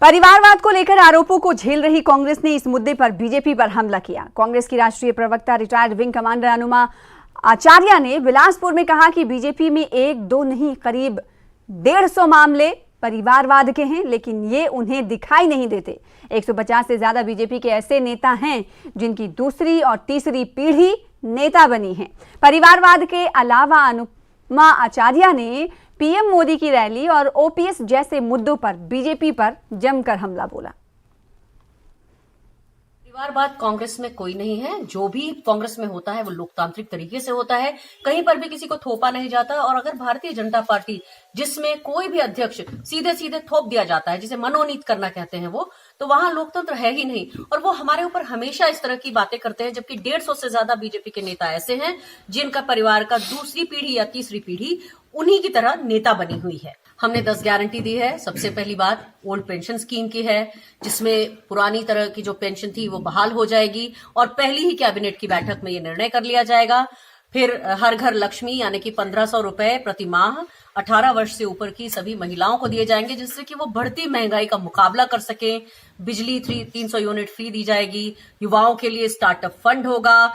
परिवारवाद को लेकर आरोपों को झेल रही कांग्रेस ने इस मुद्दे पर बीजेपी पर हमला किया। कांग्रेस की राष्ट्रीय प्रवक्ता रिटायर्ड विंग कमांडर अनुमा आचार्य ने बिलासपुर में कहा कि बीजेपी में एक दो नहीं करीब 150 मामले परिवारवाद के हैं, लेकिन ये उन्हें दिखाई नहीं देते। 150 से ज्यादा बीजेपी के ऐसे नेता हैं जिनकी दूसरी और तीसरी पीढ़ी नेता बनी है। परिवारवाद के अलावा अनुमा आचार्य ने पीएम मोदी की रैली और ओपीएस जैसे मुद्दों पर बीजेपी पर जमकर हमला बोला। परिवारवाद कांग्रेस में कोई नहीं है। जो भी कांग्रेस में होता है वो लोकतांत्रिक तरीके से होता है, कहीं पर भी किसी को थोपा नहीं जाता। और अगर भारतीय जनता पार्टी जिसमें कोई भी अध्यक्ष सीधे सीधे थोप दिया जाता है, जिसे मनोनीत करना कहते हैं वो, तो वहां लोकतंत्र है ही नहीं। और वो हमारे ऊपर हमेशा इस तरह की बातें करते हैं, जबकि 150 से ज्यादा बीजेपी के नेता ऐसे हैं जिनका परिवार का दूसरी पीढ़ी या तीसरी पीढ़ी उन्हीं की तरह नेता बनी हुई है। हमने 10 गारंटी दी है। सबसे पहली बात ओल्ड पेंशन स्कीम की है, जिसमें पुरानी तरह की जो पेंशन थी वो बहाल हो जाएगी और पहली ही कैबिनेट की बैठक में ये निर्णय कर लिया जाएगा। फिर हर घर लक्ष्मी यानी कि 1500 रुपए प्रति माह 18 वर्ष से ऊपर की सभी महिलाओं को दिए जाएंगे, जिससे कि वो बढ़ती महंगाई का मुकाबला कर सकें। बिजली 300 यूनिट फ्री दी जाएगी। युवाओं के लिए स्टार्टअप फंड होगा।